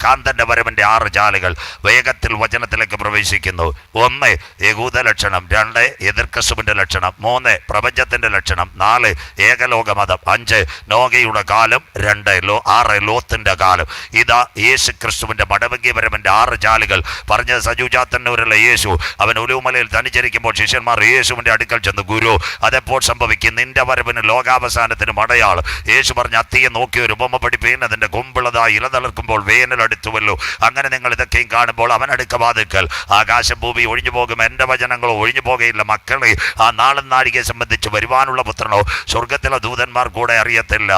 കാന്തന്റെ വരവിന്റെ 6 ജാലുകൾ വേഗത്തിൽ വചനത്തിലേക്ക് പ്രവേശിക്കുന്നു. 1 യഹൂദ ലക്ഷണം, 2 എതിർക്രിസ്തുവിന്റെ ലക്ഷണം, 3 പ്രപഞ്ചത്തിന്റെ ലക്ഷണം, 4 ഏകലോകമതം, 5 നോഗയുടെ കാലം, 6 ലോത്തിന്റെ കാലം. ഇതാ യേശു ക്രിസ്തുവിന്റെ മടവങ്കി വരവിന്റെ 6 ജാലുകൾ. പറഞ്ഞ സജുജാത്തന്നൂരുള്ള യേശു അവൻ ഒലിവുമലയിൽ തനിച്ചിരിക്കുമ്പോൾ ശിഷ്യന്മാർ യേശുവിന്റെ അടുക്കൽ ചെന്ന്, ഗുരു അതെപ്പോൾ സംഭവിക്കും? നിന്റെ വരവിന് ലോകാവസാനത്തിന് മടയാൾ. യേശു പറഞ്ഞ അത്തിയെ നോക്കി ഒരു ഉപമ പഠിപ്പീൻ, അതിന്റെ കൊമ്പുള്ളതായി ഇല തളിർക്കുമ്പോൾ വേനൽ അടുത്തുവല്ലോ. അങ്ങനെ നിങ്ങൾ ഇതൊക്കെയും കാണുമ്പോൾ അവൻ അടുക്കവാതിക്കൽ. ആകാശം ഭൂമി ഒഴിഞ്ഞു പോകും, എൻ്റെ വചനങ്ങളോ ഒഴിഞ്ഞു പോകുകയില്ല. മക്കളെ, ആ നാളും നാഴികയെ സംബന്ധിച്ച് വരുവാനുള്ള പുത്രനോ സ്വർഗത്തിലെ ദൂതന്മാർ കൂടെ അറിയത്തില്ല.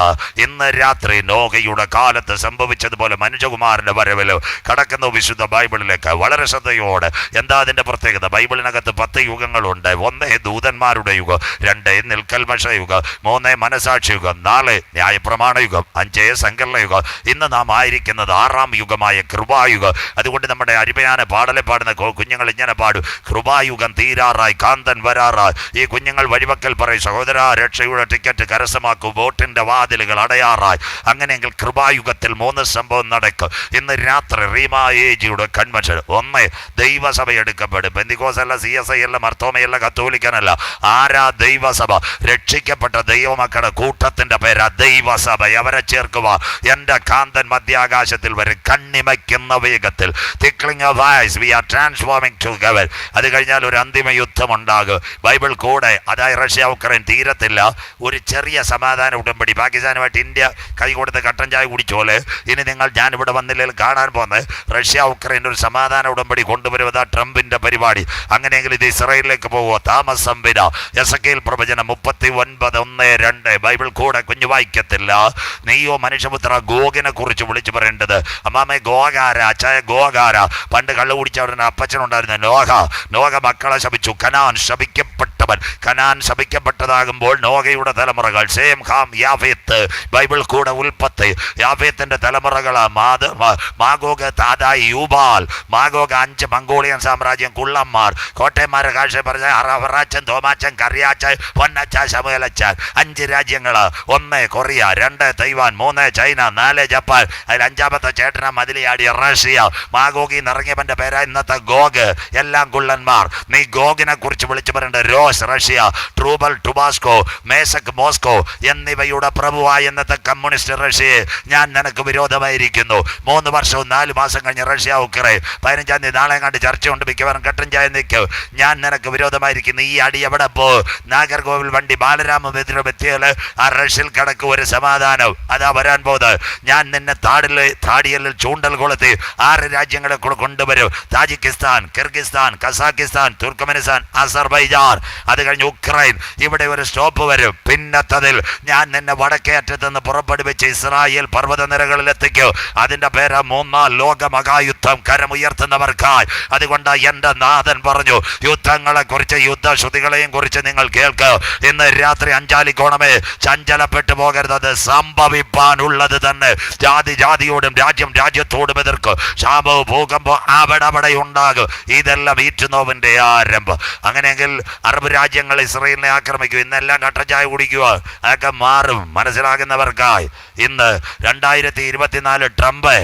ഇന്ന് രാത്രി നോഹയുടെ കാലത്ത് സംഭവിച്ചതുപോലെ മനുഷ്യകുമാരന്റെ വരവിൽ കടക്കുന്ന വിശുദ്ധ ബൈബിളിലേക്ക് വളരെ ശ്രദ്ധയോടെ. എന്താ അതിന്റെ പ്രത്യേകത? ബൈബിളിനകത്ത് 10 യുഗങ്ങളുണ്ട്. 1 ദൂതന്മാരുടെ യുഗം, 2 നിൽക്കൽമഷ യുഗം, 3 മനസാക്ഷി യുഗം, 4 ന്യായപ്രമാണ യുഗം, 5 സങ്കലന യുഗം. ഇന്ന് നാം ആയിരിക്കുന്നത് 6ാം യുഗമായ കൃപായുഗം. അതുകൊണ്ട് നമ്മുടെ അരുമയാന പാടലെ പാടുന്ന കുഞ്ഞുങ്ങൾ ഇങ്ങനെ പാടും: കൃപായുഗം തീരാറായി, കാന്തൻ വരാറായി. ഈ കുഞ്ഞുങ്ങൾ വഴിവക്കൽ പറയും, സഹോദര രക്ഷയുടെ ടിക്കറ്റ് കരസ്ഥമാക്കും, വോട്ടിന്റെ വാതിലുകൾ അടയാറായി. അങ്ങനെയെങ്കിൽ കൃപായുഗത്തിൽ 3 സംഭവം നടക്കും. ഇന്ന് രാത്രി റീമായേജിയുടെ കൺവെൻഷൻ. 1 ദൈവസഭ എടുക്കപ്പെടും. പെന്തിക്കോസല്ല, CSI അല്ല, മർത്തോമയല്ല, കത്തോലിക്കനല്ല. ആരാ ദൈവസഭ? രക്ഷിക്കപ്പെട്ട ദൈവമക്കളുടെ കൂട്ടത്തിന്റെ പേരാ ദൈവസഭ. അവരെ ചേർക്കുക. എന്റെ കാന്തൻ മധ്യാകാശത്തിൽ വരും കണ്ണിമയ്ക്കുന്ന വേഗത്തിൽ. Tickling of ice, we are transforming together. അത് കഴിഞ്ഞാൽ ഒരു അന്തിമ യുദ്ധം ഉണ്ടാകും. ബൈബിൾ കൂടെ, അതായത് റഷ്യ ഉക്രൈൻ തീരത്തില്ല. ഒരു ചെറിയ സമാധാന ഉടമ്പടി പാകിസ്ഥാനുമായിട്ട് ഇന്ത്യ കൈ കൊടുത്ത് കട്ടൻ ചായ കുടിച്ചോലെ. ഇനി ഞാനിവിടെ വന്നില്ലെങ്കിൽ കാണാൻ പോകുന്നത് റഷ്യ ഉക്രൈൻ ഒരു സമാധാന ഉടമ്പടി കൊണ്ടുവരുവതാ ട്രംപിന്റെ പരിപാടി. അങ്ങനെയെങ്കിൽ ഇത് ഇസ്രായേലിലേക്ക് പോകുക. താമസം വിന. എസെക്കിയേൽ പ്രവചനം 39:1-2. ബൈബിൾ കൂടെ കുഞ്ഞു വായിക്കത്തില്ല. നീയോ മനുഷ്യപുത്ര ഗോഗിനെ കുറിച്ച് വിളിച്ചു പറയേണ്ടത്. അമ്മാമേ ഗോകാര, അച്ചായ ഗോകാര. പണ്ട് കള്ളു കുടിച്ചവരുടെ അപ്പച്ചനുണ്ടായിരുന്ന നോഹ മക്കളെ ശപിച്ചു. കനാൻ ശപിക്കപ്പെട്ടവൻ. കനാൻ ശപിക്കപ്പെട്ടതാകുമ്പോൾ നോഹയുടെ തലമുറകൾ ശേം, ഹാം, യാഫേത്ത്. ബൈബിൾ കൂടെ ഉൽപ്പത്തി. യാഫേത്തിന്റെ തലമുറകളാ മാഗോഗ്, താദായി, യൂബാൽ. മാഗോഗ് 5 മംഗോളിയൻ സാമ്രാജ്യം, കുള്ളന്മാർ, കോട്ടയന്മാരെ കാഴ്ച പറഞ്ഞ അറവറാച്ചൻ, തോമാച്ചൻ, കറിയാച്ചൻ, പൊന്നച്ച, ശമുവേലച്ചൻ. 5 രാജ്യങ്ങള്. 1 കൊറിയ, 2 തൈവാൻ, 3 ചൈന, 4 ജപ്പാൻ. അതിൽ 5ാമത്തെ ചേട്ടന മതിലിയാടിയ റഷ്യ. മാഗോഗി നിറങ്ങിയവന്റെ പേരാ ഇന്നത്തെ ഗോഗ്. എല്ലാം കുള്ളന്മാർ. നീ ഗോഗിനെ കുറിച്ച് വിളിച്ചു പറയേണ്ട രോസ് റഷ്യ, ട്രൂബൽ ടുബാസ്കോ, മേസക് മോസ്കോ എന്നിവയുടെ പ്രഭുവായ ഇന്നത്തെ കമ്മ്യൂണിസ്റ്റ് റഷ്യയെ ഞാൻ നിനക്ക് വിരോധമായിരിക്കുന്നു. 3 വർഷവും 4 മാസം കഴിഞ്ഞ് റഷ്യ ഉക്രൈൻ 15-ാം തീയതി നാളെ കണ്ട് ചർച്ച കൊണ്ട് മിക്കവാറും കട്ടൻ ചായ നിൽക്കും. ഞാൻ നിനക്ക് വിരോധമായിരിക്കുന്നു. ഈ അടി എവിടെ പോ? നാഗർകോവിൽ വണ്ടി ബാലരാമ എത്തിയാല് ആ റഷ്യയിൽ കടക്ക് ഒരു സമാധാനം അതാ വരാൻ പോകുന്നത്. ഞാൻ നിന്നെ താടിയലിൽ ചൂണ്ടൽ കൊളുത്തി 6 രാജ്യങ്ങളെ കൂടെ കൊണ്ടുവരും. Tajikistan, Kyrgyzstan, Kazakhstan, Turkmenistan, Azerbaijan. അത് കഴിഞ്ഞ് ഉക്രൈൻ. ഇവിടെ ഒരു സ്റ്റോപ്പ് വരും. പിന്നത്തതിൽ ഞാൻ നിന്നെ വടക്കേ അറ്റത്തുനിന്ന് പുറപ്പെടുവിച്ച് ഇസ്രായേൽ പർവ്വതനിരകളിൽ എത്തിക്കും. അതിന്റെ പേര് 3ാം ലോക മഹായുദ്ധം. കരമുയർത്തുന്നവർക്കായി. അതുകൊണ്ട് എന്റെ നാഥൻ പറഞ്ഞു, യുദ്ധങ്ങളെ കുറിച്ച്, യുദ്ധശ്രുതികളെയും കുറിച്ച് നിങ്ങൾ കേൾക്കുക. ഇന്ന് രാത്രി അഞ്ചാലിക്കോണമേ ചഞ്ചലപ്പെട്ടു പോകരുത്. അത് സംഭവിപ്പാനുള്ളത് തന്നെ. ജാതി ജാതിയോടും രാജ്യം രാജ്യത്തോടും എതിർക്കും. ശാപവും ഭൂകമ്പം അവിടെ ഉണ്ടാകും. ഇതെല്ലാം ഈറ്റുനോവിന്റെ ആരംഭം. അങ്ങനെയെങ്കിൽ അറബ് രാജ്യങ്ങൾ ഇസ്രായേലിനെ ആക്രമിക്കും. ഇന്നെല്ലാം കട്ടൻ ചായ കുടിക്കുക. അതൊക്കെ മാറും മനസ്സിലാകുന്നവർക്കായി. ഇന്ന് 2024 ട്രംപ്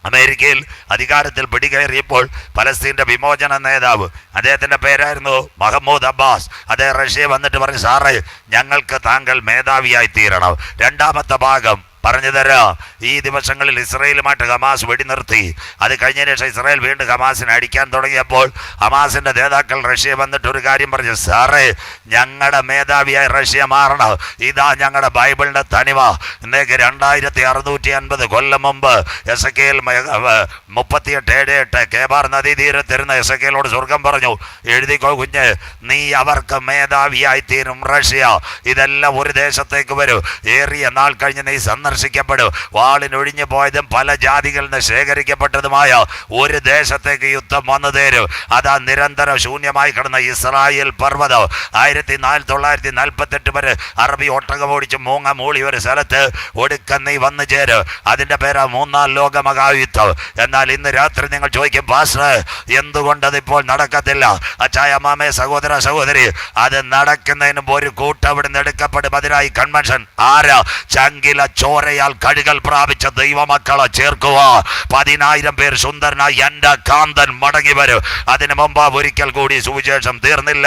അമേരിക്കയിൽ അധികാരത്തിൽ പിടികയറിയപ്പോൾ പലസ്തീൻ്റെ വിമോചന നേതാവ്, അദ്ദേഹത്തിൻ്റെ പേരായിരുന്നു മഹമ്മൂദ് അബ്ബാസ്. അദ്ദേഹം റഷ്യ വന്നിട്ട് പറഞ്ഞു, സാറേ ഞങ്ങൾക്ക് താങ്കൾ മേധാവിയായി തീരണം. 2ാമത്തെ ഭാഗം പറഞ്ഞു തരാം. ഈ ദിവസങ്ങളിൽ ഇസ്രായേലുമായിട്ട് ഹമാസ് വെടിനിർത്തി. അത് കഴിഞ്ഞതിന് ശേഷം ഇസ്രായേൽ വീണ്ടും ഹമാസിനെ അടിക്കാൻ തുടങ്ങിയപ്പോൾ ഹമാസിൻ്റെ നേതാക്കൾ റഷ്യ വന്നിട്ട് ഒരു കാര്യം പറഞ്ഞു, സാറേ ഞങ്ങളുടെ മേധാവിയായി റഷ്യ മാറണം. ഇതാ ഞങ്ങളുടെ ബൈബിളിൻ്റെ തനിമ. ഇന്നേക്ക് 2650 കൊല്ലം മുമ്പ് എസെക്കിയേൽ 38:8 കേബാർ നദീതീരത്തിരുന്ന എസെക്കിയേലോട് സ്വർഗം പറഞ്ഞു, എഴുതിക്കോ കുഞ്ഞ്, നീ അവർക്ക് മേധാവിയായി തീരും റഷ്യ. ഇതെല്ലാം ഒരു ദേശത്തേക്ക് വരും. ഏറിയ നാൾ കഴിഞ്ഞ് നീ സന്ദർശിക്കപ്പെടും. വാളിനൊഴിഞ്ഞു പോയതും പല ജാതികളിൽ നിന്ന് ശേഖരിക്കപ്പെട്ടതുമായ ഒരു ദേശത്തേക്ക് യുദ്ധം വന്നു തരും. അതാ നിരന്തരം ശൂന്യമായി കിടന്ന ഇസ്രായേൽ പർവ്വതം. 1948 വരെ അറബി ഒട്ടകം ഓടിച്ച് മൂളി ഒരു സ്ഥലത്ത് ഒടുക്കം നീ വന്നു ചേരും. അതിൻ്റെ പേരാ 3ാം ലോക മഹായുദ്ധം. എന്നാൽ ഇന്ന് രാത്രി നിങ്ങൾ ചോദിക്കും, പാസ്റ്റർ എന്തുകൊണ്ടതിപ്പോൾ നടക്കത്തില്ല? അച്ചായ അമ്മാമേ, സഹോദര സഹോദരി, അത് നടക്കുന്നതിനും ഒരു കൂട്ടം അവിടെ നിന്ന് എടുക്കപ്പെടും. അതിനായി കൺവെൻഷൻ. ആരാ? ചങ്കില ചോര ചോരയാൽ കഴുകൽ പ്രാപിച്ച ദൈവമക്കളെ ചേർക്കുക. 10,000 പേർ സുന്ദരനായി എൻ്റെ കാന്തൻ മടങ്ങി വരും. അതിനു മുമ്പ് ഒരിക്കൽ കൂടി സുവിശേഷം തീർന്നില്ല.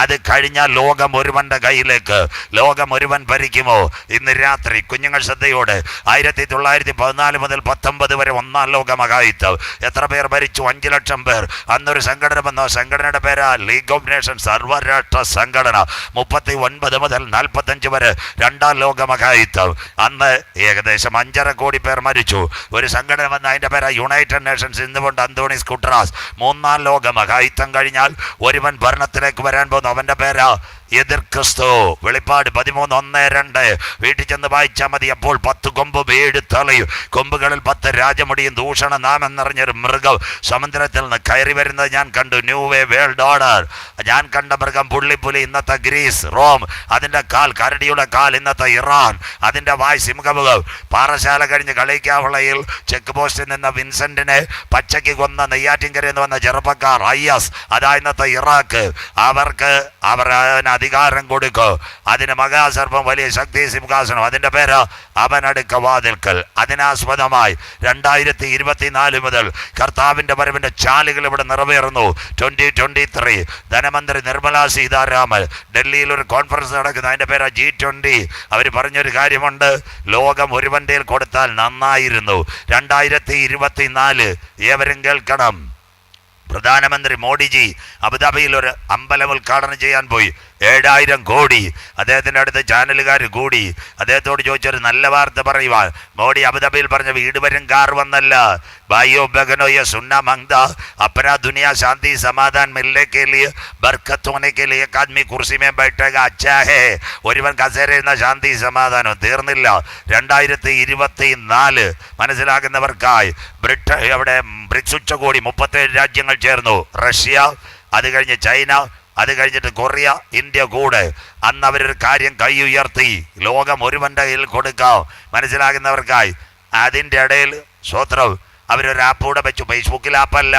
അത് കഴിഞ്ഞാൽ ലോകം ഒരുവന്റെ കയ്യിലേക്ക്. ലോകം ഒരുവൻ ഭരിക്കുമോ? ഇന്ന് രാത്രി കുഞ്ഞുങ്ങൾ ശ്രദ്ധയോടെ 1914 മുതൽ 19 വരെ 1-ാം ലോക മഹായുദ്ധം എത്ര പേർ ഭരിച്ചു? 5 ലക്ഷം പേർ. അന്നൊരു സംഘടന വന്നോ, സംഘടനയുടെ പേരാ ലീഗ് ഓഫ് നേഷൻ, സർവ്വരാഷ്ട്ര സംഘടന. 39 മുതൽ 45 വരെ 2-ാം ലോക മഹായുദ്ധം. അന്ന് ഏകദേശം 5.5 കോടി പേർ മരിച്ചു. ഒരു സംഘടന വന്ന അതിൻ്റെ പേരാ യുണൈറ്റഡ് നേഷൻസ്. ഇന്നുകൊണ്ട് അന്തോണീസ് ഗുട്ടറാസ്. 3-ാം ലോക മഹായുദ്ധം കഴിഞ്ഞാൽ ഒരുവൻ ഭരണത്തിലേക്ക് വരാൻ പോകുന്നു. അവൻ്റെ പേരാ എതിർ ക്രിസ്തു. വെളിപ്പാട് 13:1-2 വീട്ടിൽ ചെന്ന് വായിച്ചാൽ മതി. അപ്പോൾ 10 കൊമ്പും 7 തലയും, കൊമ്പുകളിൽ 10 രാജമുടിയും, ദൂഷണ നാമം നിറഞ്ഞൊരു മൃഗം സമുദ്രത്തിൽ നിന്ന് കയറി വരുന്നത് ഞാൻ കണ്ടു. ന്യൂ വേ വേൾഡ് ഓർഡർ. ഞാൻ കണ്ട മൃഗം പുള്ളിപ്പുലി, ഇന്നത്തെ ഗ്രീസ്, റോം. അതിൻ്റെ കാൽ കരടിയുടെ കാൽ, ഇന്നത്തെ ഇറാൻ. അതിൻ്റെ വായ് സിംഹമുഖം. പാറശാല കഴിഞ്ഞ് കളിക്കാവളയിൽ ചെക്ക് പോസ്റ്റിൽ നിന്ന് വിൻസെന്റിനെ പച്ചയ്ക്ക് കൊന്ന നെയ്യാറ്റിൻകരയിൽ നിന്ന് വന്ന ചെറുപ്പക്കാർ, IS, അതാ ഇന്നത്തെ ഇറാഖ്. അവർക്ക് അവർ അധികാരം കൊടുക്കും. അതിന് മഹാസർപ്പം, വലിയ ശക്തി സിംഹാസനം. അതിൻ്റെ പേര് അവനടുക്ക വാതിൽക്കൽ. അതിനാസ്പദമായി 2024 മുതൽ കർത്താവിൻ്റെ വരവിൻ്റെ ചാലുകൾ ഇവിടെ നിറവേറുന്നു. 2023 ധനമന്ത്രി നിർമ്മലാ സീതാരാമൻ ഡൽഹിയിൽ ഒരു കോൺഫറൻസ് നടക്കുന്നു. അതിൻ്റെ പേര് G20. അവർ പറഞ്ഞൊരു കാര്യമുണ്ട്, ലോകം ഒരുവൻ്റെ കൊടുത്താൽ നന്നായിരുന്നു. 2024 ഏവരും കേൾക്കണം. പ്രധാനമന്ത്രി മോഡിജി അബുദാബിയിൽ ഒരു അമ്പലം ഉദ്ഘാടനം ചെയ്യാൻ പോയി. 7,000 കോടി. അദ്ദേഹത്തിൻ്റെ അടുത്ത് ചാനലുകാർ കൂടി. അദ്ദേഹത്തോട് ചോദിച്ചൊരു നല്ല വാർത്ത പറയുവാൻ. മോഡി അബുദാബിയിൽ പറഞ്ഞ വീട് വരും കാർ വന്നല്ല. भाइयों बहनों, ये सुनना मांगता, अपना दुनिया शांति समाधान मिलने के लिए, बरकत होने के लिए एक आदमी कुर्सी में बैठेगा, अच्छा है. ഒരുവൻ കസേരയുന്ന ശാന്തി സമാധാനം തീർന്നില്ല. 2024 മനസ്സിലാകുന്നവർക്കായി അവിടെ ബ്രിക്സ് ഉച്ചകോടി 37 രാജ്യങ്ങൾ ചേർന്നു. റഷ്യ, അത് കഴിഞ്ഞ് ചൈന, അത് കഴിഞ്ഞിട്ട് കൊറിയ, ഇന്ത്യ കൂടെ. അന്ന് അവരൊരു കാര്യം കൈ ഉയർത്തി, ലോകം ഒരുവൻ്റെ കയ്യിൽ കൊടുക്കാം. മനസ്സിലാകുന്നവർക്കായി അതിൻ്റെ ഇടയിൽ സ്വത്രം അവരൊരു ആപ്പ് കൂടെ വെച്ചു. ഫേസ്ബുക്കിൽ ആപ്പല്ല,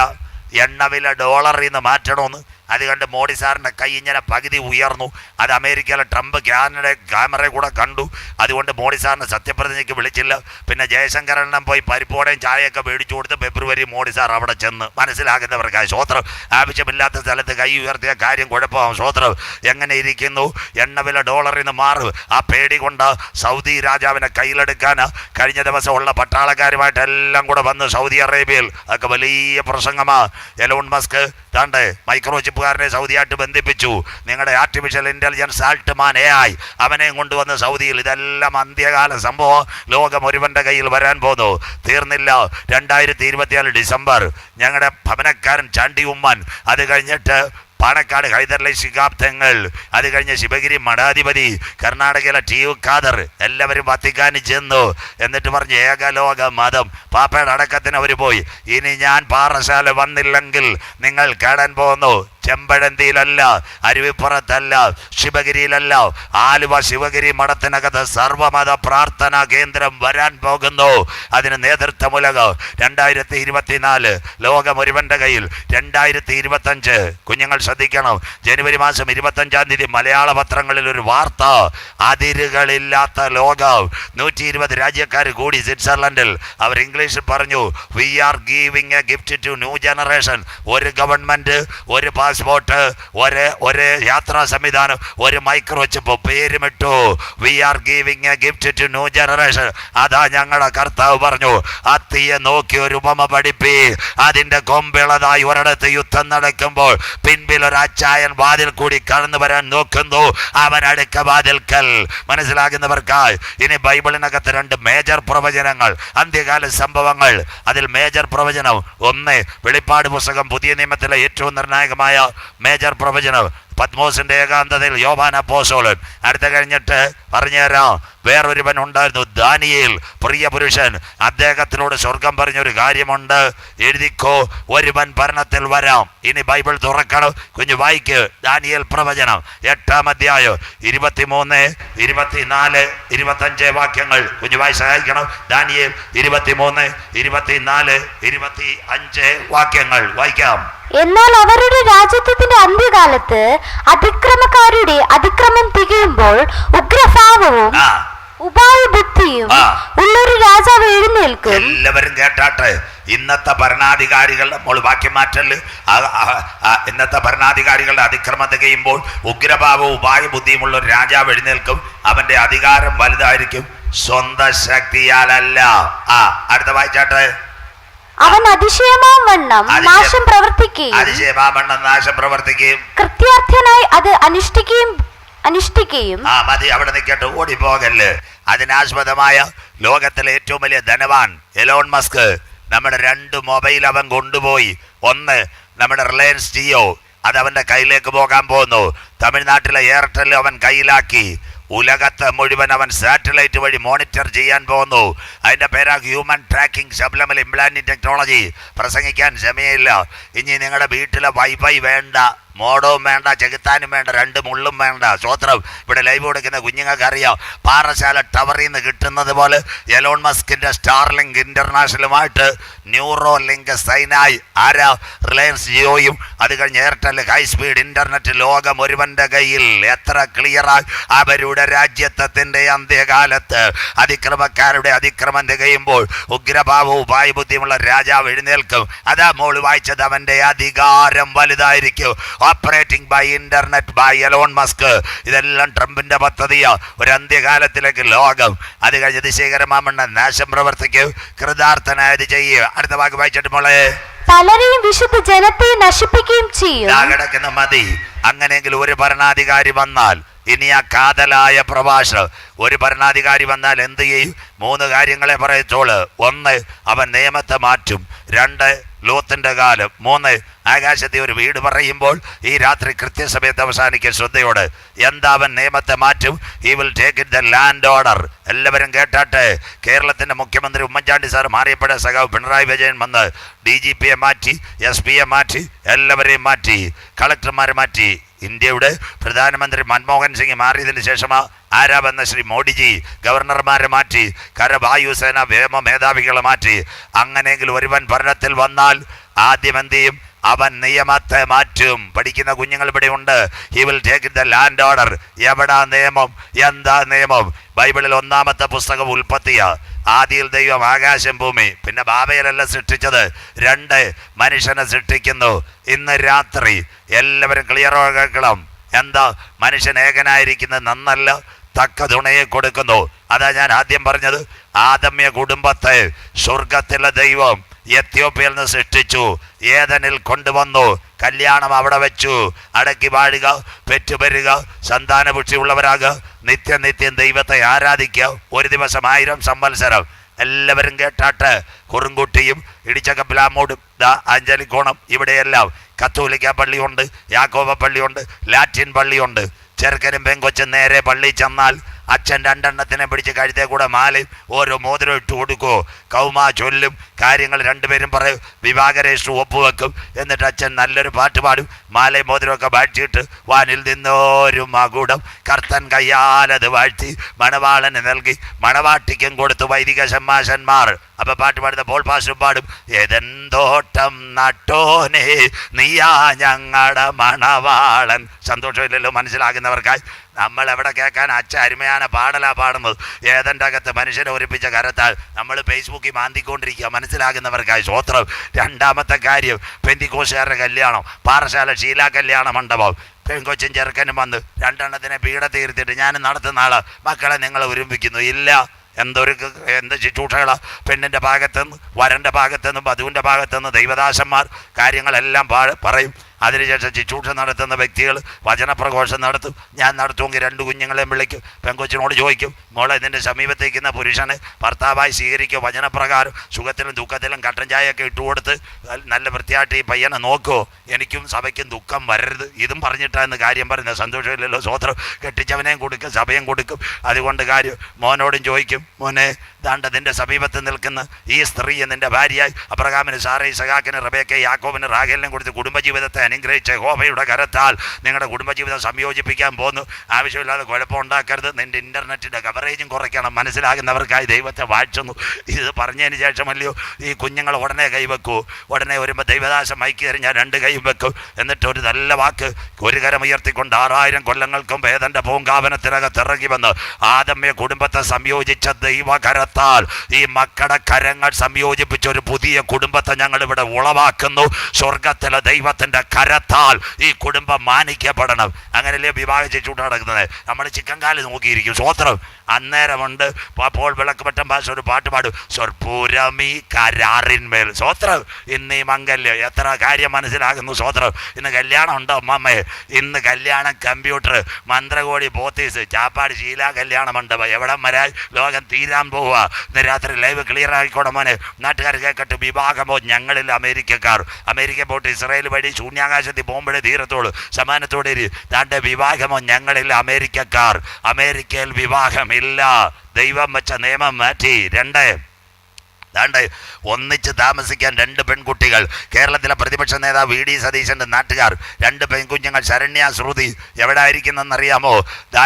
എണ്ണവില ഡോളറിൽ നിന്ന് മാറ്റണമെന്ന്. അത് കണ്ട് മോഡി സാറിൻ്റെ കൈ ഇങ്ങനെ പകുതി ഉയർന്നു. അത് അമേരിക്കയിലെ ട്രംപ് ക്യാമറയിൽ കൂടെ കണ്ടു. അതുകൊണ്ട് മോഡി സാറിന് സത്യപ്രതിജ്ഞയ്ക്ക് വിളിച്ചില്ല. പിന്നെ ജയശങ്കരണ്ണം പോയി പരിപ്പോടെയും ചായയൊക്കെ മേടിച്ചു കൊടുത്ത് ഫെബ്രുവരി മോഡി സാർ അവിടെ ചെന്ന്. മനസ്സിലാകുന്നവർക്കായി സ്വത്രം. ആവശ്യമില്ലാത്ത സ്ഥലത്ത് കൈ ഉയർത്തിയ കാര്യം കുഴപ്പമാകും. സ്വത്രം എങ്ങനെ ഇരിക്കുന്നു? എണ്ണവില ഡോളറിൽ നിന്ന് മാറും. ആ പേടി കൊണ്ട് സൗദി രാജാവിനെ കയ്യിലെടുക്കാൻ കഴിഞ്ഞ ദിവസം ഉള്ള പട്ടാളക്കാരുമായിട്ടെല്ലാം കൂടെ വന്ന് സൗദി അറേബ്യയിൽ. അതൊക്കെ വലിയ പ്രസംഗമാണ്. എലോൺ മസ്ക് താണ്ട് മൈക്രോ ചിപ്പുകാരനെ സൗദിയായിട്ട് ബന്ധിപ്പിച്ചു. നിങ്ങളുടെ ആർട്ടിഫിഷ്യൽ ഇൻ്റലിജൻസ് ആൾട്ട്മാൻ AI അവനെ കൊണ്ടുവന്ന് സൗദിയിൽ. ഇതെല്ലാം അന്ത്യകാല സംഭവം. ലോകം ഒരുവൻ്റെ കയ്യിൽ വരാൻ പോകുന്നു. തീർന്നില്ല. 2024 ഡിസംബർ ഞങ്ങളുടെ ഭവനക്കാരൻ ചാണ്ടി ഉമ്മൻ, അത് കഴിഞ്ഞിട്ട് പാണക്കാട് ഹൈദരലി ശിഹാബ് തങ്ങൾ, അത് കഴിഞ്ഞ് ശിവഗിരി മഠാധിപതി, കർണാടകയിലെ TU ഖാദർ, എല്ലാവരും വത്തിക്കാനിൽ ചെന്നു. എന്നിട്ട് പറഞ്ഞ് ഏകലോക മതം. പാപ്പയുടെ അടക്കത്തിന് അവർ പോയി. ഇനി ഞാൻ പാറശാല വന്നില്ലെങ്കിൽ നിങ്ങൾ കേടാൻ പോകുന്നു. ചെമ്പഴന്തിയിലല്ല, അരുവിപ്പുറത്തല്ല, ശിവഗിരിയിലല്ല, ആലുവ ശിവഗിരി മഠത്തിനകത്ത് സർവമത പ്രാർത്ഥനാ കേന്ദ്രം വരാൻ പോകുന്നു. അതിന് നേതൃത്വമുലകം. 2024 ലോകം ഒരുവൻ്റെ കയ്യിൽ. 2025 കുഞ്ഞുങ്ങൾ ശ്രദ്ധിക്കണം. ജനുവരി മാസം 25-ാം തീയതി മലയാള പത്രങ്ങളിൽ ഒരു വാർത്ത, അതിരുകളില്ലാത്ത ലോകം. 120 രാജ്യക്കാർ കൂടി സ്വിറ്റ്സർലൻഡിൽ. അവർ ഇംഗ്ലീഷിൽ പറഞ്ഞു, we are giving a gift to new generation. ഒരു ഗവൺമെൻറ്, ഒരു പാസ്പോർട്ട്, ഒരു യാത്രാ സംവിധാനം, ഒരു മൈക്രോ ചിപ്പ്. പേരുമിട്ടു we are giving a gift to new generation. അതാ ഞങ്ങളുടെ കർത്താവ് പറഞ്ഞു, അത്തിയെ നോക്കി ഒരു ഉപമ പഠിപ്പി. അതിൻ്റെ കൊമ്പിളതായി ഒരിടത്ത് യുദ്ധം നടക്കുമ്പോൾ പിൻപിൽ ഒരു അച്ചായൻ വാതിൽ കൂടി കടന്നു വരാൻ നോക്കുന്നു. അവൻ അടുക്ക വാതിൽക്കൽ. മനസ്സിലാകുന്നവർക്കായി ഇനി ബൈബിളിനകത്ത് 2 മേജർ പ്രവചനങ്ങൾ, അന്ത്യകാല സംഭവങ്ങൾ. അതിൽ മേജർ പ്രവചനം 1 വെളിപ്പാട് പുസ്തകം, പുതിയ നിയമത്തിലെ ഏറ്റവും നിർണായകമായ മേജർ പ്രവചനം. പത്മോസിന്റെ ഏകാന്തതയിൽ യോവാൻ അപ്പോസ്തലൻ. അടുത്ത കഴിഞ്ഞിട്ട് പറഞ്ഞുതരാം, വേറൊരുവൻ ഉണ്ടായിരുന്നു, ദാനിയേൽ, പ്രിയ പുരുഷൻ. അദ്ദേഹത്തിനോട് സ്വർഗം പറഞ്ഞൊരു കാര്യമുണ്ട്, എഴുതിക്കോ, ഒരുവൻ ഭരണത്തിൽ വരാം. ഇനി ബൈബിൾ തുറക്കണം, കുഞ്ഞു വായിക്ക്. ദാനിയേൽ പ്രവചനം 8-ാം അധ്യായം 23, 24, 25 വാക്യങ്ങൾ കുഞ്ഞു വായി സഹായിക്കണം. ദാനിയേൽ 23, 24, 25 വാക്യങ്ങൾ വായിക്കാം. എന്നാൽ അവരുടെ രാജ്യത്വത്തിന്റെ അന്ത്യകാലത്ത് അതിക്രമക്കാരുടെ അതിക്രമം തികയുമ്പോൾ ഉഗ്രഭാവവും ഉപായബുദ്ധിയും എഴുന്നേൽക്കും. എല്ലാവരും കേട്ടാട്ടെ. ഇന്നത്തെ ഭരണാധികാരികളുടെ മോള് വാക്യം മാറ്റല്. ഇന്നത്തെ ഭരണാധികാരികളുടെ അതിക്രമം തികയുമ്പോൾ ഉഗ്രഭാവവും ഉപായബുദ്ധിയുമുള്ള ഒരു രാജാവ് എഴുന്നേൽക്കും. അവന്റെ അധികാരം വലുതായിരിക്കും, സ്വന്തം ശക്തിയാലല്ല. അടുത്ത വായിച്ചാട്ടെ. അവൻ അതിശയമാവണ്ണം നാശം പ്രവർത്തിക്കുകയും കൃത്യാർത്ഥനായി അത് അനുഷ്ഠിക്കുകയും മതി, അവിടെ നിൽക്കട്ടെ, ഓടിപ്പോകല്. അതിനാസ്പദമായ ലോകത്തിലെ ഏറ്റവും വലിയ ധനവാൻ എലോൺ മസ്ക് നമ്മുടെ 2 മൊബൈൽ അവൻ കൊണ്ടുപോയി. ഒന്ന് നമ്മുടെ റിലയൻസ് ജിയോ, അത് അവന്റെ കയ്യിലേക്ക് പോകാൻ പോകുന്നു. തമിഴ്നാട്ടിലെ എയർടെൽ അവൻ കയ്യിലാക്കി. ഉലകത്ത് മുഴുവൻ അവൻ സാറ്റലൈറ്റ് വഴി മോണിറ്റർ ചെയ്യാൻ പോകുന്നു. അതിൻ്റെ പേരാ human tracking supplemental implanting technology. പ്രസംഗിക്കാൻ സമയമില്ല. ഇനി നിങ്ങളുടെ വീട്ടിലെ വൈഫൈ വേണ്ട, മോഡവും വേണ്ട, ചെകുത്താനും വേണ്ട, 2 മുള്ളും വേണ്ട. സ്വോത്രം. ഇവിടെ ലൈവ് കൊടുക്കുന്ന കുഞ്ഞുങ്ങൾക്ക് അറിയാം, പാറശാല ടവറിൽ നിന്ന് കിട്ടുന്നത് പോലെ എലോൺ മസ്കിന്റെ സ്റ്റാർലിങ്ക് ഇന്റർനാഷണലുമായിട്ട് ന്യൂറോ ലിങ്ക് സൈനായി ആരാ? റിലയൻസ് ജിയോയും അത് കഴിഞ്ഞ് എയർടെൽ ഹൈ സ്പീഡ് ഇന്റർനെറ്റ്. ലോകം ഒരുവന്റെ കയ്യിൽ. എത്ര ക്ലിയറായി അവരുടെ രാജ്യത്വത്തിന്റെ അന്ത്യകാലത്ത് അതിക്രമക്കാരുടെ അതിക്രമം തികയുമ്പോൾ ഉഗ്രഭാവവും ഉപായബുദ്ധിയുമുള്ള രാജാവ് എഴുന്നേൽക്കും. അതാ മോള് വായിച്ചത്. അവന്റെ അധികാരം വലുതായിരിക്കും. Operating by internet by Elon Musk. ഇതെല്ലാം ട്രംപിന്റെ പദ്ധതിയാ. ഒരു അന്ത്യകാലത്തിലേക്ക് ലോകം. അത് കഴിഞ്ഞ് അതിശയകരമാമണ്ണ നാശം പ്രവർത്തിക്കും, കൃതാർത്ഥനായത് ചെയ്യുക. അടുത്ത വാക്ക് വായിച്ചിട്ട് മോളെ. പലരെയും വിശുദ്ധ ജനത്തെ നശിപ്പിക്കുകയും ചെയ്യും. കിടക്കുന്ന മതി. അങ്ങനെയെങ്കിൽ ഒരു ഭരണാധികാരി വന്നാൽ, ഇനി ആ കാതലായ പ്രഭാഷണം, ഒരു ഭരണാധികാരി വന്നാൽ എന്ത് ചെയ്യും? 3 കാര്യങ്ങളെ പറയത്തോള്. 1, അവൻ നിയമത്തെ മാറ്റും. 2, ലോത്തിന്റെ കാലം. 3, ആകാശത്തെ ഒരു വീട് പറയുമ്പോൾ ഈ രാത്രി കൃത്യസമയത്ത് അവസാനിക്കുക. ശ്രദ്ധയോട്. എന്താ അവൻ നിയമത്തെ മാറ്റും? He will take it the land order. എല്ലാവരും കേട്ടാട്ടെ. കേരളത്തിന്റെ മുഖ്യമന്ത്രി ഉമ്മൻചാണ്ടി സാർ മാറിയപ്പോഴേ സഖാവ് പിണറായി വിജയൻ വന്ന് DGPയെ മാറ്റി, SPയെ മാറ്റി, എല്ലാവരെയും മാറ്റി, കളക്ടർമാരെ മാറ്റി. ഇന്ത്യയുടെ പ്രധാനമന്ത്രി മൻമോഹൻ സിംഗ് മാറിയതിന് ശേഷമാ ആരാ വന്ന ശ്രീ മോഡിജി ഗവർണർമാരെ മാറ്റി, കരവായുസേന വ്യോമ മേധാവികളെ മാറ്റി. അങ്ങനെയെങ്കിൽ ഒരുവൻ ഭരണത്തിൽ വന്നാൽ ആദ്യം എന്ത് ചെയ്യും? അവൻ നിയമത്തെ മാറ്റും. പഠിക്കുന്ന കുഞ്ഞുങ്ങൾ ഇവിടെ ഉണ്ട്. He will take the land order. എവിടാ നിയമം? എന്താ നിയമം? ബൈബിളിൽ 1-ാമത്തെ പുസ്തകം ഉൽപ്പത്തിയാ. ആദിയിൽ ദൈവം ആകാശം ഭൂമി. പിന്നെ ബാബയിലല്ല സൃഷ്ടിച്ചത്. 2, മനുഷ്യനെ സൃഷ്ടിക്കുന്നു. ഇന്ന് രാത്രി എല്ലാവരും ക്ലിയർ കേൾക്കണം. എന്താ? മനുഷ്യൻ ഏകനായിരിക്കുന്നത് നന്നല്ല, തക്ക തുണയെ കൊടുക്കുന്നു. അതാ ഞാൻ ആദ്യം പറഞ്ഞത്. ആദമ്യ കുടുംബത്തെ സ്വർഗത്തിലെ ദൈവം എത്യോപ്യയിൽ നിന്ന് സൃഷ്ടിച്ചു, ഏദനിൽ കൊണ്ടുവന്നു, കല്യാണം അവിടെ വെച്ചു, അടക്കി വാഴുക, പെറ്റുപെരുക, സന്താനപുഷ്ടിയുള്ളവരാകുക, നിത്യം ദൈവത്തെ ആരാധിക്കുക. ഒരു ദിവസം 1000 സംവത്സരം. എല്ലാവരും കേട്ടാട്ട്. കുറുങ്കുട്ടിയും ഇടിച്ചക്കപ്പിലാമോടും അഞ്ചലിക്കോണം ഇവിടെയെല്ലാം കത്തോലിക്ക പള്ളിയുണ്ട്, യാക്കോബ പള്ളിയുണ്ട്, ലാറ്റിൻ പള്ളിയുണ്ട്. ചെറുക്കനും പെങ്കൊച്ചും നേരെ പള്ളി ചെന്നാൽ അച്ഛൻ 2 എണ്ണത്തിനെ പിടിച്ച് കഴുത്തേ കൂടെ മാലയും ഓരോ മോതിരം ഇട്ട് കൊടുക്കുമോ. കൗമ ചൊല്ലും, കാര്യങ്ങൾ 2 പേരും പറയും, വിവാഹ രജിസ്റ്റർ ഒപ്പുവെക്കും. എന്നിട്ട് അച്ഛൻ നല്ലൊരു പാട്ട് പാടും. മാലയും മോതിരമൊക്കെ വാഴ്ത്തിയിട്ട് വാനിൽ നിന്നോരു മകുടം കർത്തൻ കയ്യാലത് വാഴ്ത്തി മണവാളന് നൽകി മണവാട്ടിക്കും കൊടുത്തു വൈദിക ഷമ്മാശന്മാർ. അപ്പൊ പാട്ട് പാടുന്ന പോൾ പാസ്റ്റർ പാടും, ഏതെന്തോട്ടം നട്ടോനെ നീയാ ഞങ്ങളുടെ മണവാളൻ. സന്തോഷമില്ലല്ലോ മനസ്സിലാകുന്നവർക്കായി. നമ്മൾ എവിടെ കേൾക്കാൻ? അച്ഛ അരുമയാന പാടലാ പാടുന്നത്. ഏതൻ്റെ അകത്ത് മനുഷ്യനെ ഒരുപ്പിച്ച കരത്താൽ നമ്മൾ ഫേസ്ബുക്കിൽ മാന്തിക്കൊണ്ടിരിക്കുക. മനസ്സിലാകുന്നവർക്കായി സ്വോത്രം. 2-ാമത്തെ കാര്യം, പെന്തിക്കോസുകാരുടെ കല്യാണം. പാറശാല ഷീല കല്യാണ മണ്ഡപം. പെൺകൊച്ചും ചെറുക്കനും വന്ന് 2 എണ്ണത്തിനെ പീഡ തീർത്തിട്ട് ഞാൻ നടത്തുന്ന ആള് മക്കളെ നിങ്ങളെ ഒരുമിക്കുന്നു. ഇല്ല. എന്ത് ശുശ്രൂഷകളാ? പെണ്ണിൻ്റെ ഭാഗത്തുനിന്ന്, വരൻ്റെ ഭാഗത്തുനിന്ന്, വധുവിൻ്റെ ഭാഗത്തുനിന്ന് ദൈവദാസന്മാർ കാര്യങ്ങളെല്ലാം പറയും. അതിനുശേഷം ശുശ്രൂഷ നടത്തുന്ന വ്യക്തികൾ വചനപ്രഘോഷം നടത്തും. ഞാൻ നടത്തുമെങ്കിൽ 2 കുഞ്ഞുങ്ങളെയും വിളിക്കും. പെൺകൊച്ചിനോട് ചോദിക്കും, മോളെ ഇതിൻ്റെ സമീപത്തേക്കുന്ന പുരുഷനെ ഭർത്താവായി സ്വീകരിക്കും. വചനപ്രകാരം സുഖത്തിലും ദുഃഖത്തിലും കട്ടൻ ചായയൊക്കെ ഇട്ടുകൊടുത്ത് നല്ല വൃത്തിയായിട്ട് ഈ പയ്യനെ നോക്കുമോ? എനിക്കും സഭയ്ക്കും ദുഃഖം വരരുത്. ഇതും പറഞ്ഞിട്ടാണ് കാര്യം പറയുന്നത്. സന്തോഷമില്ലല്ലോ സ്വോത്രം. കെട്ടിച്ചവനെയും കൊടുക്കും, സഭയും കൊടുക്കും. അതുകൊണ്ട് കാര്യം മോനോടും ചോദിക്കും, മോനെ ദാണ്ട നിന്റെ സമീപത്ത് നിൽക്കുന്ന ഈ സ്ത്രീ നിന്റെ ഭാര്യയായി അബ്രഹാമിന്, സാറേ, ഇസഹാക്കിന്, റബേക്കയെ, യാക്കോബിന്, റാഹേലിനും കൊടുത്ത് കുടുംബജീവിതത്തെ അനുഗ്രഹിച്ച യഹോവയുടെ കരത്താൽ നിങ്ങളുടെ കുടുംബജീവിതം സംയോജിപ്പിക്കാൻ പോകുന്നു. ആവശ്യമില്ലാതെ കുഴപ്പമുണ്ടാക്കരുത്. നിന്റെ ഇന്റർനെറ്റിന്റെ കവറേജും കുറയ്ക്കണം. മനസ്സിലാകുന്നവർക്കായി ദൈവത്തെ വാഴ്ചന്നു. ഇത് പറഞ്ഞതിന് ശേഷമല്ലയോ ഈ കുഞ്ഞുങ്ങൾ ഉടനെ കൈവെക്കൂ. ഉടനെ വരുമ്പോൾ ദൈവദാസം മൈക്ക് ഞാൻ 2 കൈ വെക്കും. എന്നിട്ട് ഒരു നല്ല വാക്ക് ഒരു കരം ഉയർത്തിക്കൊണ്ട് 6000 കൊല്ലങ്ങൾക്കും വേദന്റെ പൂങ്കാവനത്തിനകത്ത് ഇറങ്ങി വന്ന് ആദമ്യ കുടുംബത്തെ സംയോജിച്ച ദൈവകരത്താൽ കരത്താൽ ഈ മക്കളുടെ കരങ്ങൾ സംയോജിപ്പിച്ച ഒരു പുതിയ കുടുംബത്തെ ഞങ്ങൾ ഇവിടെ ഉളവാക്കുന്നു. സ്വർഗത്തിലെ ദൈവത്തിന്റെ കരത്താൽ ഈ കുടുംബം മാനിക്കപ്പെടണം. അങ്ങനെയല്ലേ വിവാഹം ചെയ്തുകൊണ്ട് നടക്കുന്നത്? നമ്മൾ ചിക്കൻ കാല് നോക്കിയിരിക്കും. സ്വോത്രം. അന്നേരമുണ്ട് അപ്പോൾ വിളക്കുപറ്റം ഭാഷ ഒരു പാട്ട് പാടും, സ്വർപ്പൂരമീ കരാറിന്മേൽ. സ്വോത്രം. ഇന്ന് ഈ മംഗല്യം എത്ര കാര്യം മനസ്സിലാകുന്നു. സ്വോത്രം. ഇന്ന് കല്യാണം ഉണ്ടോ അമ്മമ്മേ? ഇന്ന് കല്യാണം കമ്പ്യൂട്ടർ, മന്ത്രകോടി, പോത്തീസ്, ചാപ്പാട്, ശീല കല്യാണ മണ്ഡപം. എവിടം വരാൻ ലോകം തീരാൻ പോവുക. ഇന്ന് രാത്രി ലൈവ് ക്ലിയർ ആയിക്കോട്ടെ മോനെ. നാട്ടുകാർ കേൾക്കട്ടെ. വിവാഹമോ ഞങ്ങളിൽ അമേരിക്കക്കാർ. അമേരിക്ക പോയിട്ട് ഇസ്രായേൽ വഴി ശൂന്യാകാശത്തിൽ പോകുമ്പോഴേ തീരത്തോളൂ. സമാനത്തോടെ താൻ്റെ വിവാഹമോ ഞങ്ങളിൽ അമേരിക്കക്കാർ. അമേരിക്കയിൽ വിവാഹമില്ല. ദൈവം വെച്ച നിയമം മാറ്റി. ഒന്നിച്ച് താമസിക്കാൻ 2 പെൺകുട്ടികൾ. കേരളത്തിലെ പ്രതിപക്ഷ നേതാവ് വി ഡി സതീശൻ്റെ നാട്ടുകാർ 2 പെൺകുഞ്ഞുങ്ങൾ ശരണ്യ, ശ്രുതി. എവിടെ ആയിരിക്കുന്നറിയാമോ?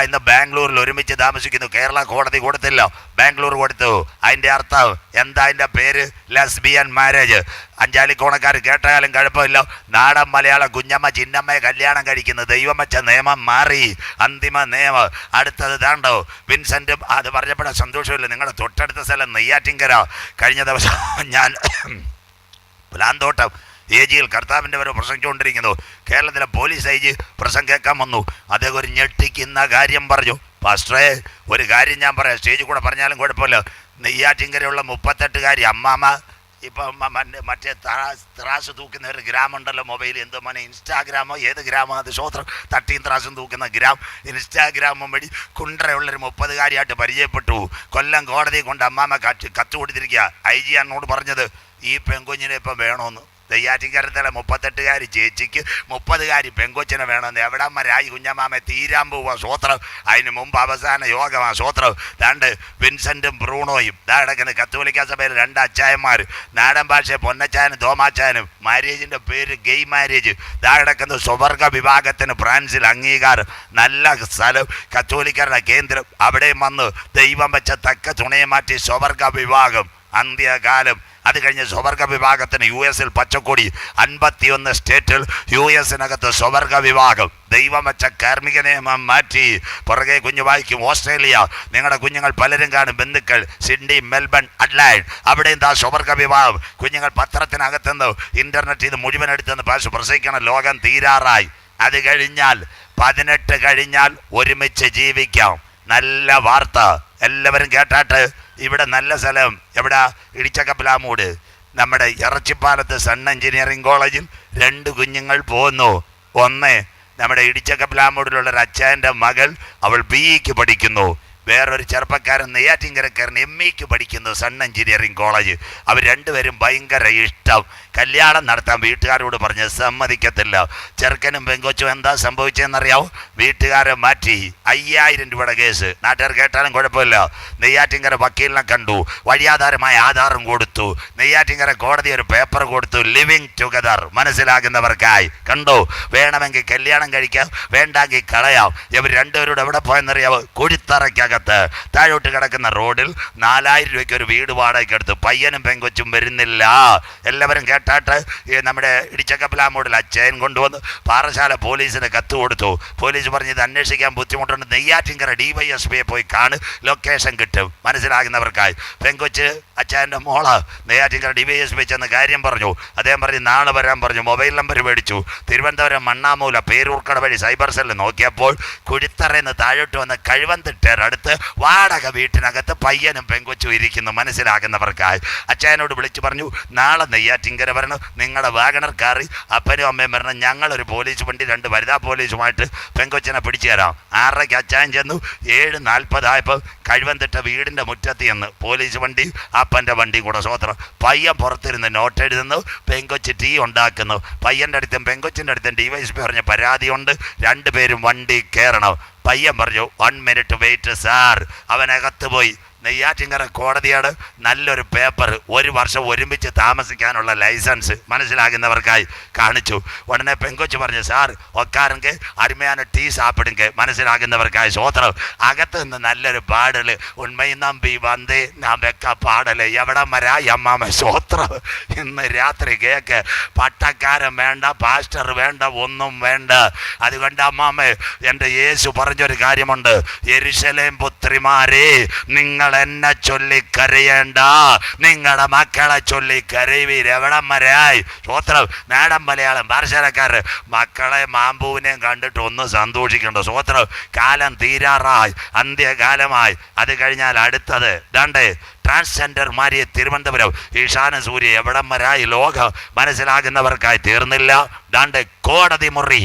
ഇന്ന് ബാംഗ്ലൂരിൽ ഒരുമിച്ച് താമസിക്കുന്നു. കേരള കോടതി കൊടുത്തില്ല, ബാംഗ്ലൂർ കൊടുത്തു. അതിൻ്റെ അർത്ഥം എന്താ? അതിൻ്റെ പേര് ലെസ്ബിയൻ മാരേജ്. അഞ്ചാലിക്കോണക്കാർ കേട്ടാലും കുഴപ്പമില്ല. നാടൻ മലയാള കുഞ്ഞമ്മ ചിന്നമ്മയെ കല്യാണം കഴിക്കുന്നത്. ദൈവം വെച്ച നിയമം മാറി. അന്തിമ നിയമം. അടുത്തത് താണ്ടോ വിൻസെൻറ്റും. അത് പറഞ്ഞപ്പോഴാണ് സന്തോഷമില്ല. നിങ്ങളുടെ തൊട്ടടുത്ത സ്ഥലം നെയ്യാറ്റിൻകര. കഴിഞ്ഞ ദിവസം ഞാൻ പ്ലാന്തോട്ടം ഏജിയിൽ കർത്താവിൻ്റെ വരെ പ്രസംഗിച്ചുകൊണ്ടിരിക്കുന്നു. കേരളത്തിലെ പോലീസ് ഏജ് പ്രസംഗം കേൾക്കാൻ വന്നു. അദ്ദേഹം ഒരു ഞെട്ടിക്കുന്ന കാര്യം പറഞ്ഞു. പാസ്റ്ററേ, ഒരു കാര്യം ഞാൻ പറയാം, സ്റ്റേജിൽ കൂടെ പറഞ്ഞാലും കുഴപ്പമില്ല. നെയ്യാറ്റിൻകരയുള്ള 38കാരി അമ്മാമ്മ ഇപ്പം മറ്റേ ത്രാസ് തൂക്കുന്ന ഒരു ഗ്രാമുണ്ടല്ലോ മൊബൈൽ, എന്തോ മോനെ, ഇൻസ്റ്റാഗ്രാമോ ഏത് ഗ്രാമോ അത്, സ്വോത്രം, തട്ടിയും ത്രാസും തൂക്കുന്ന ഗ്രാം. ഇൻസ്റ്റാഗ്രാമും വഴി കുണ്ടറയുള്ളൊരു 30കാരിയായിട്ട് പരിചയപ്പെട്ടു. കൊല്ലം കോടതി കൊണ്ട് അമ്മാമ്മ കത്ത് കൊടുത്തിരിക്കുക. IG എന്നോട് പറഞ്ഞത് ഈ പെൺകുഞ്ഞിനെ ഇപ്പം വേണമെന്ന്. നെയ്യാറ്റിൻകരത്തിലെ 38കാരി ചേച്ചിക്ക് 30കാരി പെങ്കൊച്ചിനെ വേണമെന്ന്. എവിടം വരായി കുഞ്ഞമ്മാമ? തീരാൻ പോവുക. സ്വോത്രം. അതിന് മുമ്പ് അവസാന യോഗമാണ്. സ്വോത്രം. ദാണ്ട് വിൻസെൻറ്റും ബ്രൂണോയും. കിടക്കുന്ന കത്തോലിക്ക സഭയിൽ 2 അച്ചായന്മാർ. നാടൻ ഭാഷ പൊന്നച്ചായനും തോമാച്ചായനും. മാരേജിൻ്റെ പേര് ഗെയ് മാരേജ്. കിടക്കുന്ന സ്വവർഗ വിഭാഗത്തിന് ഫ്രാൻസിൽ അംഗീകാരം. നല്ല സ്ഥലം, കത്തോലിക്കരുടെ കേന്ദ്രം. അവിടെയും വന്ന് ദൈവം വെച്ച തക്ക തുണയെ മാറ്റി സ്വവർഗ വിഭാഗം. അന്ത്യകാലം. അത് കഴിഞ്ഞ് സ്വവർഗ വിഭാഗത്തിന് US പച്ചക്കൊടി. 51 സ്റ്റേറ്റിൽ US സ്വവർഗ വിഭാഗം. ദൈവം വെച്ച കാർമിക നിയമം മാറ്റി. പുറകെ കുഞ്ഞു വായിക്കും ഓസ്ട്രേലിയ. നിങ്ങളുടെ കുഞ്ഞുങ്ങൾ പലരും കാണും, ബന്ധുക്കൾ. Sydney, Melbourne, Adelaide. അവിടെ എന്താ സ്വവർഗ വിഭാഗം. കുഞ്ഞുങ്ങൾ പത്രത്തിനകത്തുനിന്ന് ഇൻ്റർനെറ്റ് ഇത് മുഴുവൻ എടുത്തെന്ന് പാസ് പ്രസംഗിക്കണം. ലോകം തീരാറായി. അത് കഴിഞ്ഞാൽ 18 കഴിഞ്ഞാൽ ഒരുമിച്ച് ജീവിക്കാം. നല്ല വാർത്ത. എല്ലാവരും കേട്ടാട്ട്. ഇവിടെ നല്ല സ്ഥലം. എവിടെ? ഇടിച്ചക്കപ്പിലാമൂട്. നമ്മുടെ ഇറച്ചിപ്പാലത്ത് സൺ എഞ്ചിനീയറിംഗ് കോളേജിൽ 2 കുഞ്ഞുങ്ങൾ പോകുന്നു. ഒന്ന് നമ്മുടെ ഇടിച്ചക്കപ്പിലാമൂടിലുള്ളൊരു അച്ഛൻ്റെ മകൾ, അവൾ BE പഠിക്കുന്നു. വേറൊരു ചെറുപ്പക്കാരൻ നെയ്യാറ്റിൻകരക്കാരൻ ME പഠിക്കുന്നു, സൺ എഞ്ചിനീയറിംഗ് കോളേജ്. അവർ 2 പേരും ഭയങ്കര ഇഷ്ടം. കല്യാണം നടത്താൻ വീട്ടുകാരോട് പറഞ്ഞ് സമ്മതിക്കത്തില്ല. ചെറുക്കനും പെങ്കൊച്ചും എന്താ സംഭവിച്ചതെന്നറിയാവോ? വീട്ടുകാരെ മാറ്റി. 5000 രൂപയുടെ കേസ്. നാട്ടുകാർ കേട്ടാലും കുഴപ്പമില്ല. നെയ്യാറ്റിൻകര വക്കീലിനെ കണ്ടു. വഴിയാധാരമായ ആധാരം കൊടുത്തു. നെയ്യാറ്റിൻകര കോടതി ഒരു പേപ്പർ കൊടുത്തു, ലിവിങ് ടുഗദർ. മനസ്സിലാകുന്നവർക്കായി. കണ്ടു. വേണമെങ്കിൽ കല്യാണം കഴിക്കാം, വേണ്ടെങ്കിൽ കളയാം. ഇവർ 2 പേരോട് എവിടെ പോയെന്നറിയാവോ? കുഴിത്തറയ്ക്കകത്ത് താഴോട്ട് കിടക്കുന്ന റോഡിൽ 4000 രൂപയ്ക്ക് ഒരു വീട് വാടകയ്ക്ക് എടുത്തു. പയ്യനും പെങ്കൊച്ചും വരുന്നില്ല. എല്ലാവരും കേട്ടാട്ട് നമ്മുടെ ഇടിച്ചക്കപ്പിലാമൂടിൽ അച്ഛൻ കൊണ്ടുവന്ന് പാറശാല പോലീസിന് കത്ത് കൊടുത്തു. പോലീസ് പറഞ്ഞ് ഇത് അന്വേഷിക്കാൻ ബുദ്ധിമുട്ടുണ്ട്, നെയ്യാറ്റിൻകര DYSPയെ പോയി കാണ്, ലൊക്കേഷൻ കിട്ടും. മനസ്സിലാകുന്നവർക്കായി. പെങ്കൊച്ച് അച്ഛൻ്റെ മോള് നെയ്യാറ്റിൻകര DYSP ചെന്ന് കാര്യം പറഞ്ഞു. അദ്ദേഹം പറഞ്ഞ് നാളെ വരാൻ പറഞ്ഞു. മൊബൈൽ നമ്പർ മേടിച്ചു. തിരുവനന്തപുരം മണ്ണാമൂല പേരൂർക്കട വഴി സൈബർ സെല്ലിൽ നോക്കിയപ്പോൾ കുഴിത്തറയെന്ന് താഴോട്ട് വന്ന് കഴിവന്തിട്ടടുത്ത് വാടക വീട്ടിനകത്ത് പയ്യനും പെങ്കൊച്ചും ഇരിക്കുന്നു. മനസ്സിലാകുന്നവർക്കായി. അച്ഛനോട് വിളിച്ചു പറഞ്ഞു, നാളെ നെയ്യാറ്റിൻകര വരണം, നിങ്ങളുടെ വാഗണർ കാറി അപ്പനും അമ്മയും വരണം. ഞങ്ങളൊരു പോലീസ് വണ്ടി 2 വനിതാ പോലീസുമായിട്ട് പെങ്കൊച്ചിനെ പിടിച്ചു തരാം. 6:30 അച്ചായൻ ചെന്നു. 7:40 ആയപ്പോൾ കഴിവന്തിട്ട വീടിൻ്റെ മുറ്റത്ത് ചെന്ന് പോലീസ് വണ്ടി അപ്പൻ്റെ വണ്ടിയും കൂടെ. സ്വോത്രം. പയ്യൻ പുറത്തിരുന്ന് നോട്ട് എഴുതുന്നു, പെങ്കൊച്ച് ടീ ഉണ്ടാക്കുന്നു. പയ്യൻ്റെ അടുത്തും പെങ്കൊച്ചിൻ്റെ അടുത്തും DYSP പറഞ്ഞ പരാതിയുണ്ട്, 2 പേരും വണ്ടി കയറണം. പയ്യൻ പറഞ്ഞു 1 മിനിറ്റ് വെയിറ്റ് സാർ. അവനകത്ത് പോയി. നെയ്യാറ്റിൻകര കോടതിയാണ് നല്ലൊരു പേപ്പർ, 1 വർഷം ഒരുമിച്ച് താമസിക്കാനുള്ള ലൈസൻസ്. മനസ്സിലാകുന്നവർക്കായി കാണിച്ചു. ഉടനെ പെങ്കൊച്ച് പറഞ്ഞു, സാർ ഒക്കാരെങ്കിൽ അടിമയാണ് ടീ സാപ്പിടുങ്ക. മനസ്സിലാകുന്നവർക്കായി. സ്വോത്രം. അകത്ത് നിന്ന് നല്ലൊരു പാടൽ, ഉണ്മയും നമ്പി വന്നേ ഞാൻ വെക്ക പാടൽ. എവിടം വരാ അമ്മാമ. സ്വോത്രം. ഇന്ന് രാത്രി കേക്ക്. പട്ടക്കാരൻ വേണ്ട, പാസ്റ്റർ വേണ്ട, ഒന്നും വേണ്ട. അതുകൊണ്ട് അമ്മാമ, എൻ്റെ യേശു പറഞ്ഞൊരു കാര്യമുണ്ട്, യെരുശലേം പുത്രിമാരെ, നിങ്ങൾ നിങ്ങൾ എന്നെ ചൊല്ലി കരയേണ്ട, നിങ്ങളുടെ മക്കളെ ചൊല്ലി കരയുവീർ. എവിടം വരെയായി? സ്വോത്രം. നാടൻ മലയാളം ഭാഷക്കാർ മക്കളെ മാമ്പൂവിനെയും കണ്ടിട്ട് ഒന്ന് സന്തോഷിക്കണ്ട. സ്വോത്രം. കാലം തീരാറായി, അന്ത്യകാലമായി. അത് കഴിഞ്ഞാൽ അടുത്തത് ദാണ്ടേ ട്രാൻസ്ജെൻഡർമാരിയെ തിരുവനന്തപുരം ഈശാന സൂര്യ എവിടം വരായി ലോകം മനസ്സിലാകുന്നവർക്കായി തീർന്നില്ല. ദാണ്ടേ കോടതി മുറി.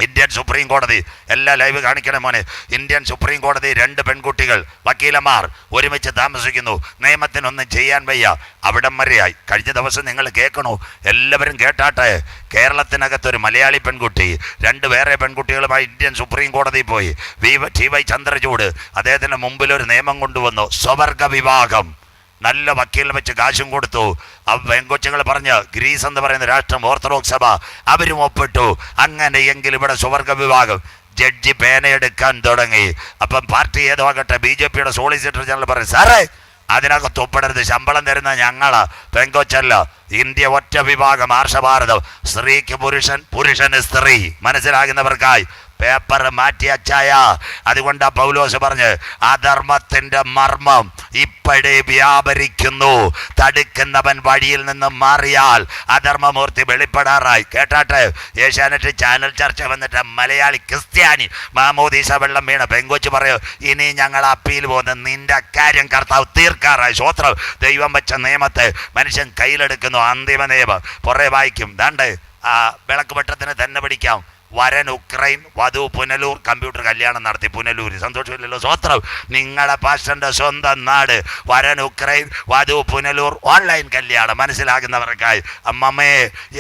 ഇന്ത്യൻ സുപ്രീം കോടതി, എല്ലാ ലൈവ് കാണിക്കണം മോനെ. ഇന്ത്യൻ സുപ്രീം കോടതി 2 പെൺകുട്ടികൾ വക്കീലന്മാർ ഒരുമിച്ച് താമസിക്കുന്നു. നിയമത്തിനൊന്നും ചെയ്യാൻ വയ്യ. അവിടം വരെയായി. കഴിഞ്ഞ ദിവസം നിങ്ങൾ കേൾക്കണു, എല്ലാവരും കേട്ടാട്ടെ. കേരളത്തിനകത്തൊരു മലയാളി പെൺകുട്ടി 2 വേറെ പെൺകുട്ടികളുമായി ഇന്ത്യൻ സുപ്രീം കോടതിയിൽ പോയി. ടി.വൈ. ചന്ദ്രചൂഡ് അദ്ദേഹത്തിന് മുമ്പിൽ ഒരു നിയമം കൊണ്ടുവന്നു, സ്വവർഗ വിവാഹം. നല്ല വക്കീലിനെ വെച്ച് കാശും കൊടുത്തു. ആ പെൺകൊച്ചുകൾ പറഞ്ഞ് ഗ്രീസ് എന്ന് പറയുന്ന രാഷ്ട്രം, ഓർത്തഡോക്സ് സഭ, അവരും ഒപ്പിട്ടു. അങ്ങനെയെങ്കിൽ ഇവിടെ സ്വവർഗ വിവാഹം. ജഡ്ജി പേനയെടുക്കാൻ തുടങ്ങി. അപ്പം പാർട്ടി ഏതോ ആകട്ടെ, BJP-യുടെ സോളിസിറ്റർ ജനറൽ പറയും, സാറേ അതിനകത്ത് ഒപ്പിടരുത്, ശമ്പളം തരുന്ന ഞങ്ങളാ, പെങ്കൊച്ചല്ല. ഇന്ത്യ ഒറ്റ വിഭാഗം, ആർഷഭാരതം. സ്ത്രീക്ക് പുരുഷൻ, പുരുഷന് സ്ത്രീ. മനസ്സിലാകുന്നവർക്കായി പേപ്പർ മാറ്റി അച്ചായ. അതുകൊണ്ടാ പൗലോസ് പറഞ്ഞ് അധർമ്മത്തിന്റെ മർമ്മം ഇപ്പോഴേ വ്യാപരിക്കുന്നു, തടുക്കുന്നവൻ വഴിയിൽ നിന്നും മാറിയാൽ അധർമ്മമൂർത്തി വെളിപ്പെടാറായി. കേട്ടാട്ടെ, ഏഷ്യാനെറ്റ് ചാനൽ ചർച്ച വന്നിട്ട് മലയാളി ക്രിസ്ത്യാനി മാമോദീസ വെള്ളം വീണ പെങ്കൊച്ച് പറയൂ, ഇനി ഞങ്ങൾ അപ്പീൽ പോകുന്ന നിന്റെ കാര്യം കർത്താവ് തീർക്കാറായി. സ്വോത്രം. ദൈവം വെച്ച നിയമത്തെ മനുഷ്യൻ കയ്യിലെടുക്കുന്നു. അന്തിമ നിയമം പുറേ വായിക്കും. ദാണ്ട് വിളക്ക് വെട്ടത്തിന് തന്നെ പിടിക്കാം. വരൻ ഉക്രൈൻ, വധു പുനലൂർ. കമ്പ്യൂട്ടർ കല്യാണം നടത്തി പുനലൂര്. സന്തോഷമില്ലല്ലോ? സ്വോത്രം. നിങ്ങളുടെ പാസ്റ്ററിന്റെ സ്വന്തം നാട്. വരൻ ഉക്രൈൻ, വധു പുനലൂർ. ഓൺലൈൻ കല്യാണം. മനസ്സിലാകുന്നവർക്കായി. അമ്മമ്മേ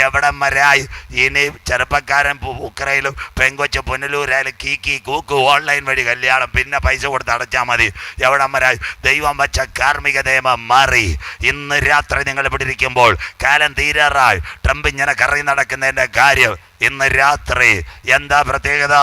എവിടം വരായി? ഇനി ചെറുപ്പക്കാരൻ ഉക്രൈനും പെങ്കൊച്ച് പുനലൂരായാലും കീക്കി കൂക്കു ഓൺലൈൻ വഴി കല്യാണം. പിന്നെ പൈസ കൊടുത്ത് അടച്ചാൽ മതി. എവിടം വരായി? ദൈവം വച്ച കാർമ്മിക നിയമം മാറി. ഇന്ന് രാത്രി നിങ്ങൾ ഇവിടെ ഇരിക്കുമ്പോൾ കാലം തീരാറായി. ട്രംപ് ഇങ്ങനെ കറങ്ങി നടക്കുന്നതിൻ്റെ കാര്യം ഇന്ന് രാത്രി എന്താ പ്രത്യേകത?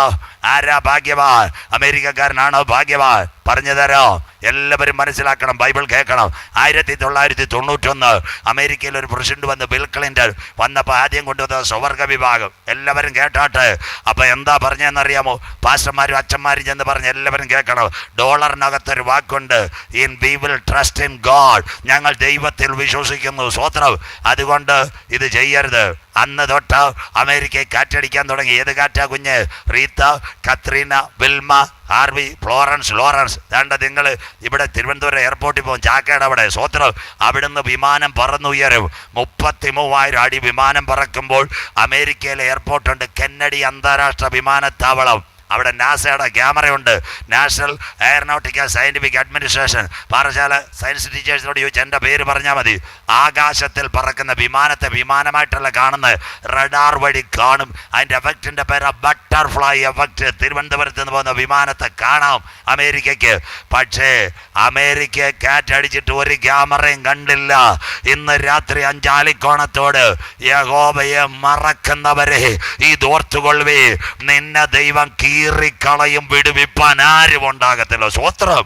ആരാ ഭാഗ്യവാൻ? അമേരിക്കക്കാരനാണോ ഭാഗ്യവാൻ? പറഞ്ഞു തരോ? എല്ലാവരും മനസ്സിലാക്കണം, ബൈബിൾ കേൾക്കണം. 1991 അമേരിക്കയിൽ ഒരു പ്രസിഡന്റ് വന്ന്, ബിൽ ക്ലിന്റൺ വന്നപ്പോൾ ആദ്യം കൊണ്ടുവന്നത് സ്വവർഗ വിഭാഗം. എല്ലാവരും കേട്ടാട്ടെ. അപ്പം എന്താ പറഞ്ഞതെന്നറിയാമോ? പാസ്റ്റർമാരും അച്ഛന്മാരും ചെന്ന് പറഞ്ഞ് എല്ലാവരും കേൾക്കണം. ഡോളറിനകത്തൊരു വാക്കുണ്ട്, in we will trust in God. ഞങ്ങൾ ദൈവത്തിൽ വിശ്വസിക്കുന്നു. സ്വോത്രം. അതുകൊണ്ട് ഇത് ചെയ്യരുത്. അന്ന് തൊട്ട് അമേരിക്കയിൽ കാറ്റടിക്കാൻ തുടങ്ങി. ഏത് കാറ്റാ കുഞ്ഞ്? Rita, Katrina, Wilma, Harvey, Florence, Lawrence. വേണ്ട, നിങ്ങൾ ഇവിടെ തിരുവനന്തപുരം എയർപോർട്ടിൽ പോകും, ചാക്കയുടെ അവിടെ. സ്വോത്രം. അവിടുന്ന് വിമാനം പറന്നുയരും. 33,000 അടി വിമാനം പറക്കുമ്പോൾ അമേരിക്കയിലെ എയർപോർട്ടുണ്ട്, കെന്നഡി അന്താരാഷ്ട്ര വിമാനത്താവളം. അവിടെ നാസയുടെ ക്യാമറയുണ്ട്. National aeronautical scientific administration. Parassala science ടീച്ചേഴ്സിനോട് ചോദിച്ച് എൻ്റെ പേര് പറഞ്ഞാൽ മതി. ആകാശത്തിൽ പറക്കുന്ന വിമാനത്തെ വിമാനമായിട്ടല്ല കാണുന്നത്, റഡാർ വഴി കാണും. അതിൻ്റെ എഫക്റ്റിൻ്റെ പേര് ബട്ടർഫ്ലൈ എഫക്റ്റ്. തിരുവനന്തപുരത്ത് നിന്ന് പോകുന്ന വിമാനത്തെ കാണാം അമേരിക്കയ്ക്ക്. പക്ഷേ അമേരിക്ക കാറ്റടിച്ചിട്ട് ഒരു ക്യാമറയും കണ്ടില്ല. ഇന്ന് രാത്രി അഞ്ചാലിക്കോണത്തോട് യഹോവയെ മറക്കുന്നവരെ ഇതോർത്തുകൊള്ളുവേ, നിന്നെ ദൈവം കീറിക്കളയും, വിടുവിപ്പാൻ ആരും ഉണ്ടാകത്തില്ല. സ്വോത്രം.